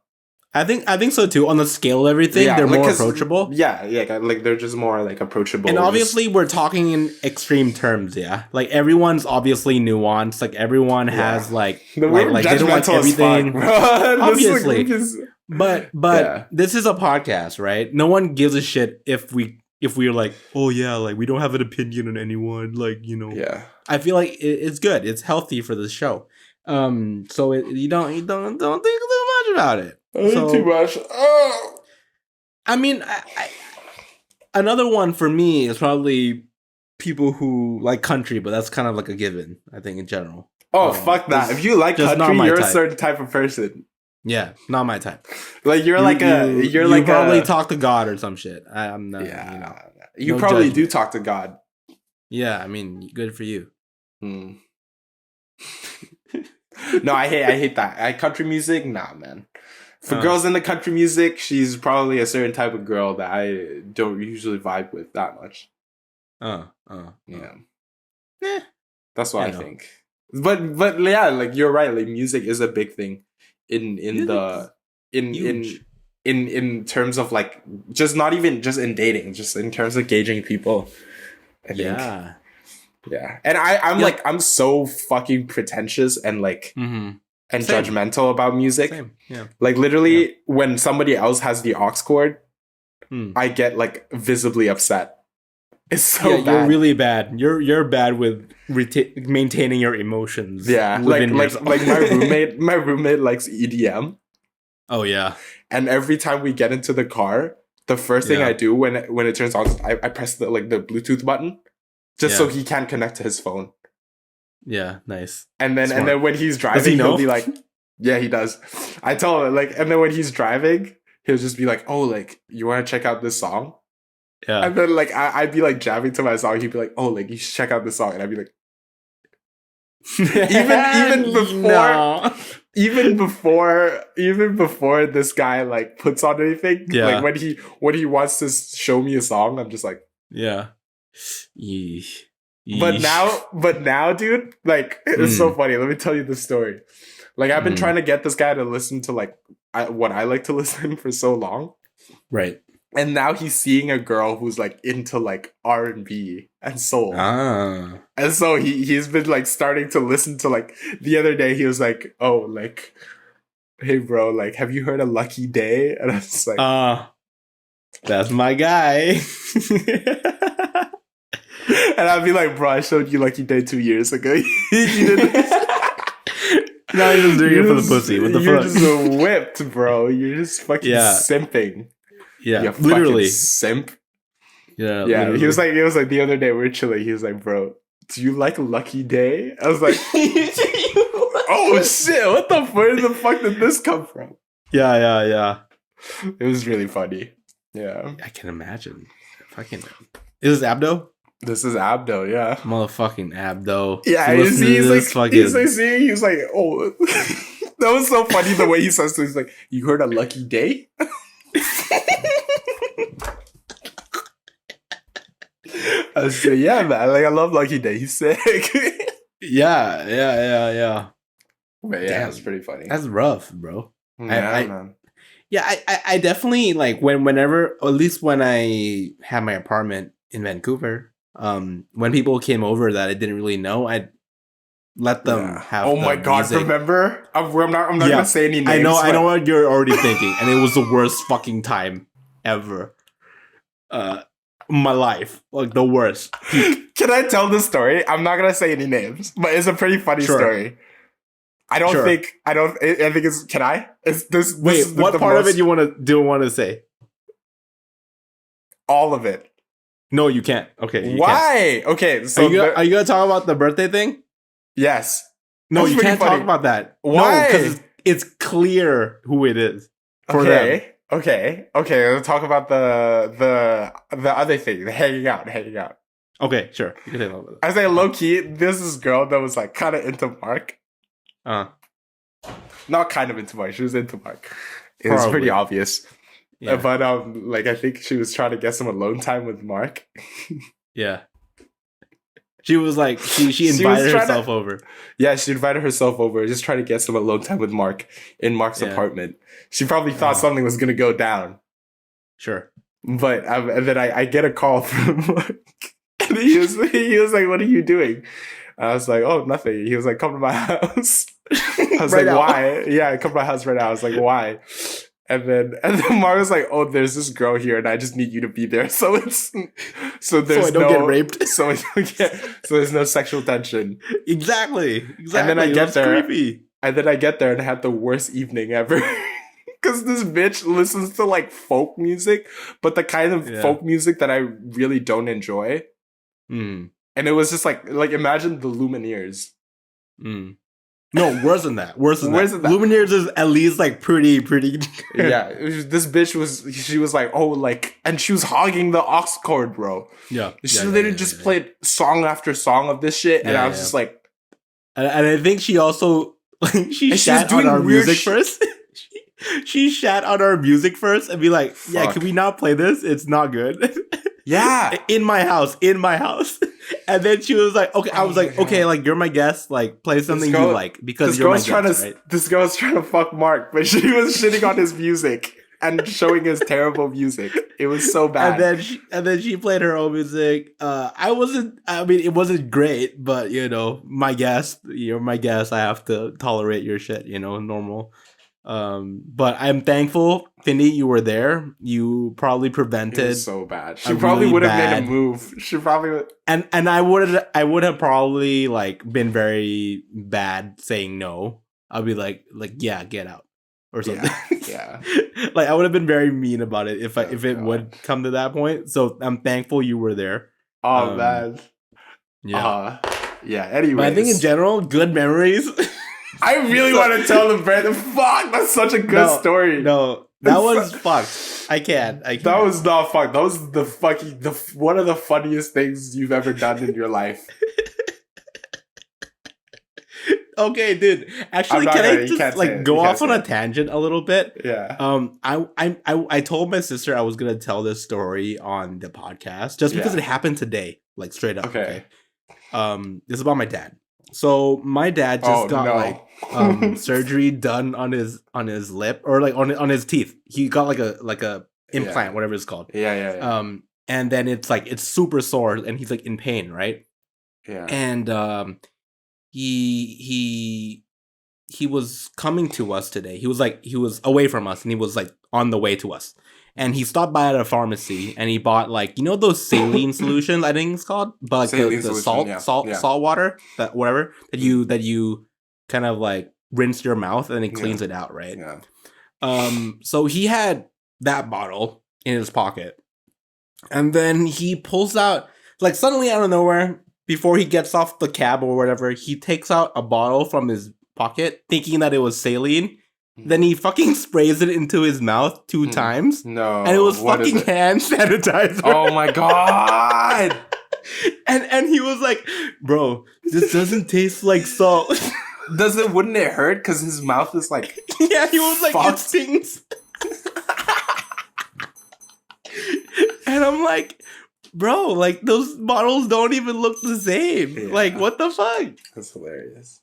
I think so too. On the scale of everything, they're more approachable. Yeah, like they're just more like approachable. And obviously, we're talking in extreme terms. Yeah, like everyone's obviously nuanced. Like everyone has like they don't like everything. Fuck, obviously, but this is a podcast, right? No one gives a shit if we're like, oh yeah, like we don't have an opinion on anyone. Like Yeah. I feel like it's good. It's healthy for the show. So you don't think too much about it. Too much. Oh. I mean, another one for me is probably people who like country, but that's kind of like a given, I think, in general. Oh, fuck that. If you like country, you're a certain type of person. Yeah, not my type. Like you probably talk to God or some shit. I'm not. Yeah, you probably do talk to God. Yeah, I mean, good for you. No, I hate that. Country music, nah, man. For girls into country music, she's probably a certain type of girl that I don't usually vibe with that much. Yeah. That's what I think. But yeah, like you're right. Like music is a big thing in terms of like just not even just in dating, just in terms of gauging people. I think. Yeah. And I'm so fucking pretentious and like and judgmental about music. Same. Yeah. Like literally when somebody else has the aux chord, I get like visibly upset. It's so bad. You're really bad. You're bad with maintaining your emotions. Yeah. Like my roommate likes EDM. Oh yeah. And every time we get into the car, the first thing I do when it turns on, I press the Bluetooth button just so he can't connect to his phone. Yeah, nice. And then when he's driving, he'll be like, yeah, he does. I tell him and then when he's driving, he'll just be like, oh, like you want to check out this song? Yeah. And then I'd be like jamming to my song. He'd be like, oh, like you should check out this song, and I'd be like, even before this guy like puts on anything, like when he wants to show me a song, I'm just like, yeah. Yeesh. But now, dude, like it's so funny. Let me tell you the story. Like I've been trying to get this guy to listen to like what I like to listen for so long, right? And now he's seeing a girl who's like into like R&B and soul. And so he's been like starting to listen to like the other day he was like, oh, like, hey bro, like have you heard of Lucky Day? And I was like, that's my guy. And I'd be like, bro, I showed you Lucky Day 2 years ago. You didn't. Now you're just doing it for the pussy. What the fuck? You're just whipped, bro. You're just fucking simping. Yeah, literally simp. Yeah. Literally. He was like the other day we were chilling. He was like, bro, do you like Lucky Day? I was like, oh shit, what the fuck? Where the fuck did this come from? Yeah. It was really funny. Yeah, I can imagine. Fucking, Is this Abdo? This is Abdo, yeah. Motherfucking Abdo. Yeah, he's like, oh, that was so funny the way he says this. He's like, you heard a lucky day? I said, yeah, man. Like, I love Lucky Day. He's sick. Yeah. But yeah, that's pretty funny. That's rough, bro. Yeah, man. Yeah, I definitely like whenever, or at least when I had my apartment in Vancouver, when people came over that I didn't really know, I'd let them have. Oh my god! Music. Remember? I'm not gonna say any names. I know what you're already thinking, and it was the worst fucking time ever. My life, like the worst. Can I tell this story? I'm not gonna say any names, but it's a pretty funny story. I think it's. Can I? Is this? Wait, this is what part of it you want to say? All of it. No, you can't. Okay. Why? Can't. Okay. So are you gonna talk about the birthday thing? Yes. No, you can't talk about that. Why? No, because it's clear who it is for them. Okay. Let's talk about the other thing, the hanging out. Okay, sure. You can say about that. I say low key, this is girl that was like kind of into Mark. Not kind of into Mark. She was into Mark. It was pretty obvious. Yeah. But like I think she was trying to get some alone time with Mark. Yeah. She was like she invited herself over. Yeah, she invited herself over, just trying to get some alone time with Mark in Mark's apartment. She probably thought something was gonna go down. Sure. But and then I get a call from Mark. And he was like, "What are you doing?" And I was like, "Oh, nothing." He was like, "Come to my house." I was like, "Why?" Yeah, come to my house right now. I was like, "Why?" And then Mark was like, "Oh, there's this girl here, and I just need you to be there." So I don't get raped. So there's no sexual tension. Exactly. And then I get there. Creepy. And then I get there and I had the worst evening ever. Because this bitch listens to like folk music, but the kind of folk music that I really don't enjoy. And it was just like imagine the Lumineers. No, worse than that. Lumineers is at least like pretty. Yeah, this bitch she was like, oh, like, and she was hogging the aux chord, bro. Yeah. She literally just played song after song of this shit, and I was just like, and I think she also she shat on our music first. She shat on our music first and be like, yeah, can we not play this? It's not good. Yeah. In my house. And then she was like, okay, I was like, okay, like, you're my guest, like, play something you like, because you're my guest, right? This girl was trying to fuck Mark, but she was shitting on his music and showing his terrible music. It was so bad. And then she played her own music. It wasn't great, but, you know, my guest, you're my guest, I have to tolerate your shit, you know, normal. But I'm thankful, Findi, you were there. You probably prevented. It was so bad. She probably would have made a move. She probably would. And I would have probably like been very bad saying no. I'd be like yeah, get out or something. Yeah. Like I would have been very mean about it if it would come to that point. So I'm thankful you were there. Oh man. Yeah. Yeah. Anyways, but I think in general, good memories. I really want to tell the brand. Fuck, that's such a good story. No, that was fucked. I can't. That was not fucked. That was one of the funniest things you've ever done in your life. Okay, dude. Actually, can I just like go off on a tangent a little bit? Yeah. I told my sister I was gonna tell this story on the podcast just because it happened today, like straight up. Okay. This is about my dad. So my dad just got surgery done on his lip or like on his teeth. He got like a implant, whatever it's called. Yeah. And then it's super sore and he's like in pain, right? Yeah. And he was coming to us today. He was away from us and he was like on the way to us. And he stopped by at a pharmacy and he bought like, you know, those saline solutions, I think it's called, but like the salt water, that whatever that you kind of like rinse your mouth and it cleans it out, right? Yeah. So he had that bottle in his pocket, and then he pulls out like suddenly out of nowhere before he gets off the cab or whatever, he takes out a bottle from his pocket, thinking that it was saline. Then he fucking sprays it into his mouth 2 times. No. And it was fucking hand sanitizer. Oh my god. And he was like, bro, this doesn't taste like salt. Wouldn't it hurt? Because his mouth is like... Yeah, he was like, fucked. it stings. And I'm like, bro, like those bottles don't even look the same. Yeah. Like, what the fuck? That's hilarious.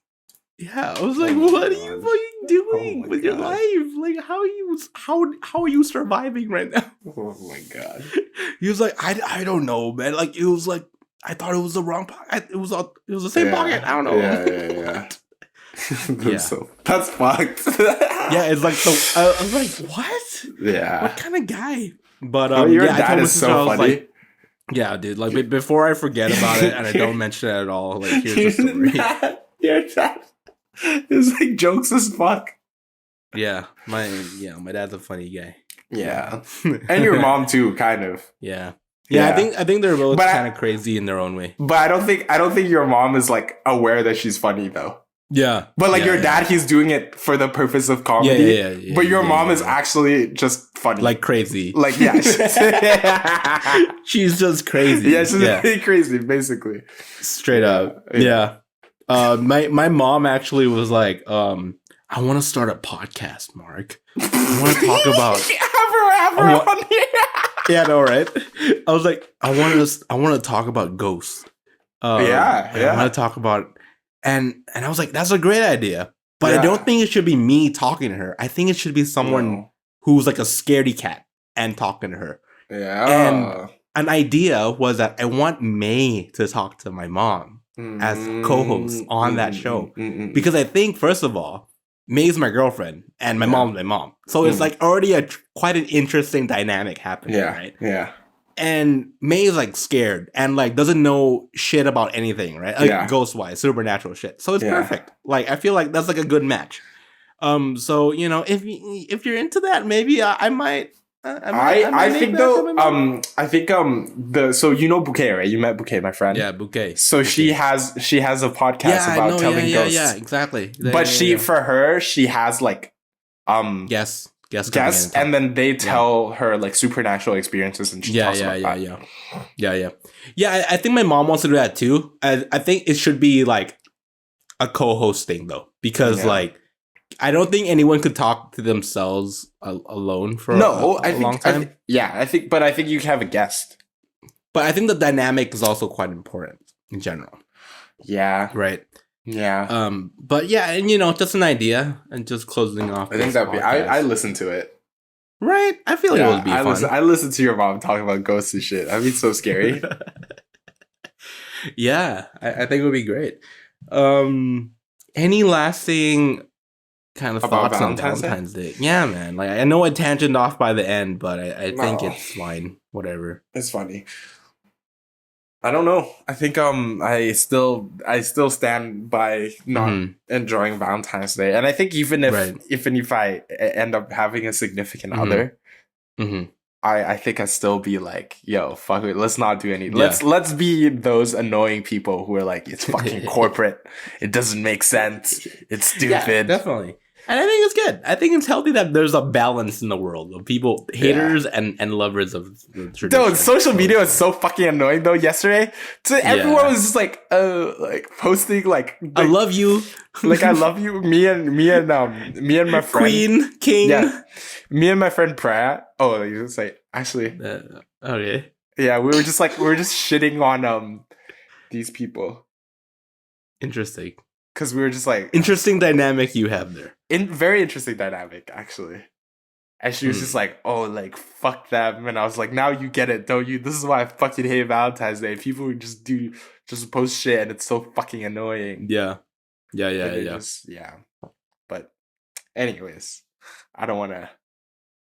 Yeah, I was like, what are you fucking doing with your life? Like, how are you surviving right now? Oh my god. He was like, I don't know, man. Like, it was like, I thought it was the wrong pocket. It was the same pocket. I don't know. Yeah. That's fucked. Yeah, it's like I was like, what? Yeah. What kind of guy? But your yeah, dad is so funny. Like, yeah, dude. Like before I forget about it and I don't mention it at all. Like here's the story. Your dad is like jokes as fuck. Yeah, my dad's a funny guy. Yeah, and your mom too, kind of. Yeah. I think they're both kind of crazy in their own way. But I don't think your mom is like aware that she's funny though. Yeah. But like your dad, he's doing it for the purpose of comedy. Yeah. But your mom is actually just funny. Like crazy. Like, yeah. She's just crazy. Yeah, she's really crazy, basically. Straight up. Yeah. My mom actually was like, I want to start a podcast, Mark. I want to talk about... Have her on here. Yeah, I know, right? I was like, I want to talk about ghosts. I want to talk about... And I was like, that's a great idea. But I don't think it should be me talking to her. I think it should be someone who's like a scaredy cat and talking to her. Yeah. And an idea was that I want May to talk to my mom as co-host on that show. Because I think, first of all, May's my girlfriend and my mom's my mom. So it's like already quite an interesting dynamic happening, right? Yeah. And May is like scared and like doesn't know shit about anything, right? Like ghost wise, supernatural shit. So it's perfect. Like I feel like that's like a good match. So you know, if you're into that, maybe I might. I think so you know Bouquet, right? You met Bouquet, my friend. Yeah, Bouquet. So she has a podcast about telling ghosts. Yeah, exactly. But for her, she has like guests, and then they tell her like supernatural experiences and she talks about that. Yeah, I think my mom wants to do that too. I think it should be like a co-host thing though, because like I don't think anyone could talk to themselves alone for a long time. I think you can have a guest. But I think the dynamic is also quite important in general. Yeah. Right. Yeah. But yeah, and you know, just an idea and just closing off. I think that'd be. I listened to it. Right. I feel like it would be fun. I listened to your mom talking about ghosts and shit. That'd be so scary. Yeah, I think it would be great. Any lasting kind of thoughts on Valentine's Day? Yeah, man. Like I know I tangent off by the end, but I think it's fine. Whatever. It's funny. I don't know. I think I still stand by not enjoying Valentine's Day, and I think even if I end up having a significant other, I think I'd still be like, yo, fuck it, let's not do any. Let's be those annoying people who are like, it's fucking corporate, it doesn't make sense, it's stupid. Yeah, definitely. And I think it's good. I think it's healthy that there's a balance in the world of people, haters and lovers of the tradition. Dude, social media was so fucking annoying though yesterday. So everyone was just like posting like I love you. Like I love you. Me and my friend Queen, King. Yeah. Me and my friend Pratt. Oh, you just like actually. Okay. Yeah, we were just shitting on these people. Interesting. Because we were just like interesting dynamic you have there. Very interesting dynamic, actually. And she was just like, oh, like, fuck them. And I was like, now you get it, don't you? This is why I fucking hate Valentine's Day. People who just post shit and it's so fucking annoying. Yeah. But anyways, I don't want to.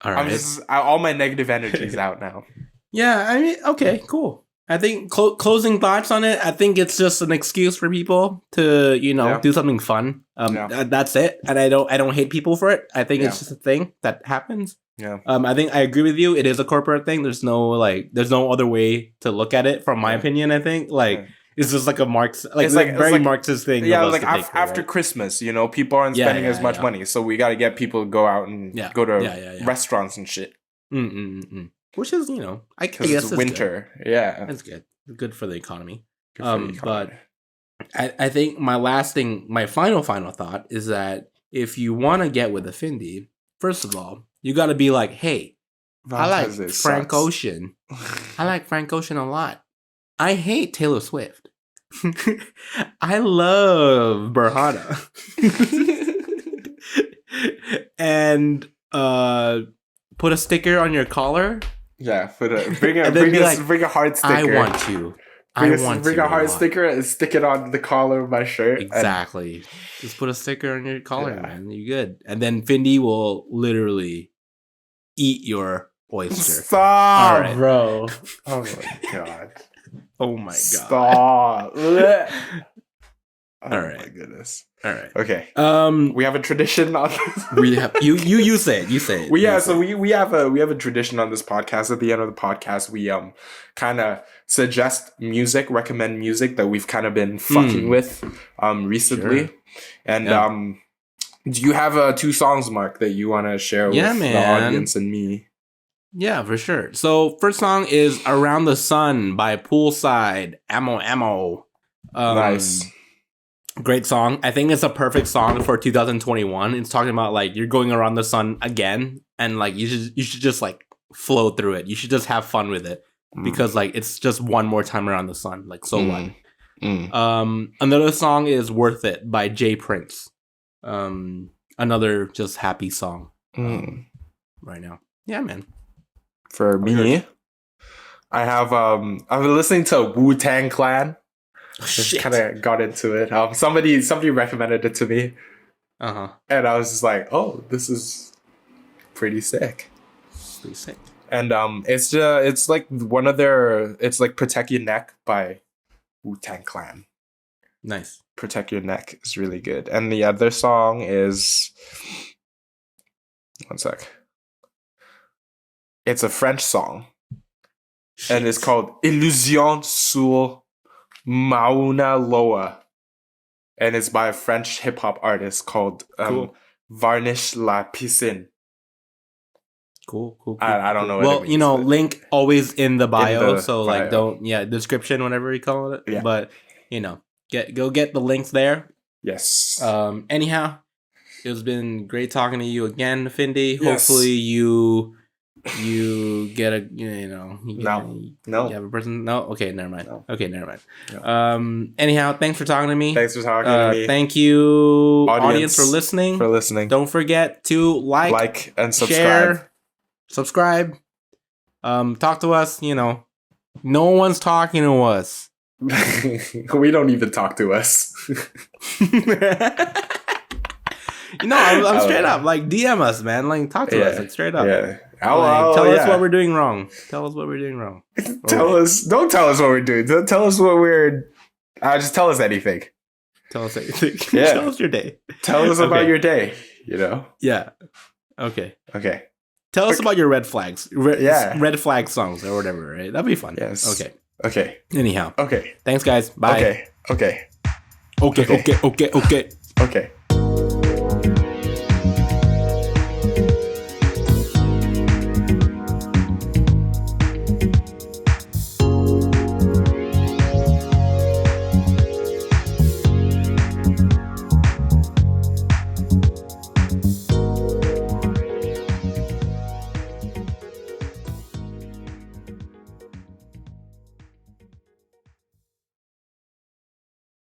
All right. All my negative energy is out now. Yeah, I mean, okay, cool. I think closing thoughts on it. I think it's just an excuse for people to, do something fun. That's it. And I don't hate people for it. I think it's just a thing that happens. Yeah. I think I agree with you. It is a corporate thing. There's no other way to look at it. From my opinion, I think It's just like a Marx, like, It's very like, Marxist thing. Yeah, of us like to take care, after right? Christmas, you know, people aren't Yeah, spending yeah, as much yeah. money, so we got to get people to go out and go to restaurants and shit. Which is, you know, I Because guess it's that's winter. Good. Yeah, That's good for the economy. Good for the economy. But I think my final thought is that if you want to get with a Findi, first of all, you got to be like, hey, Valentine's I like Day Frank sucks. Ocean. I like Frank Ocean a lot. I hate Taylor Swift. I love Berhana. And put a sticker on your collar. Yeah, bring a heart sticker. I want to. Bring a heart sticker and stick it on the collar of my shirt. Exactly. Just put a sticker on your collar, man. You're good. And then Findi will literally eat your oyster. Stop, right. bro. Oh my god. Oh my god. Stop. Oh right. my goodness. All right. Okay. We have a tradition on this. We have you say it. You say it. We have a tradition on this podcast. At the end of the podcast, we kind of recommend music that we've kind of been fucking with recently. Sure. And do you have 2 songs, Mark, that you want to share with the audience and me? Yeah, for sure. So first song is "Around the Sun" by Poolside. Ammo. Nice. Great song. I think it's a perfect song for 2021. It's talking about like you're going around the sun again, and like you should just like flow through it. You should just have fun with it because like it's just one more time around the sun. Like so what? Another song is "Worth It" by Jay Prince. Another just happy song right now. Yeah, man. For me, I have I've been listening to Wu-Tang Clan. Just kind of got into it. Somebody recommended it to me, and I was just like, "Oh, this is pretty sick." Pretty sick. And it's like one of their. It's like "Protect Your Neck" by Wu-Tang Clan. Nice. "Protect Your Neck" is really good, and the other song is. One sec. It's a French song, and it's called "Illusion sur MAUNA Loa," and it's by a French hip hop artist called Varnish la Piscine. Cool. I don't know. Well, you know, link always in the bio, so like description, whatever you call it. Yeah. But you know, go get the links there. Yes. Anyhow, it's been great talking to you again, Findi. Yes. Hopefully you get a you have a person. No, okay, never mind. No. Okay, never mind. No. Anyhow, thanks for talking to me. Thanks for talking to me. Thank you, audience, for listening. Don't forget to like and subscribe. Share, subscribe. Talk to us. You know, no one's talking to us. We don't even talk to us. You know, I'm straight up. Like, DM us, man. Like, talk to us. Like, straight up. Yeah. Tell us what we're doing wrong. Tell us what we're doing wrong. Don't tell us what we're doing. Don't tell us what we're. Just tell us anything. Tell us anything. Yeah. Tell us your day. Tell us about your day. You know. Yeah. Okay. Tell us about your red flags. Red flag songs or whatever. Right. That'd be fun. Yes. Okay. Anyhow. Okay. Thanks, guys. Bye. Okay. Okay.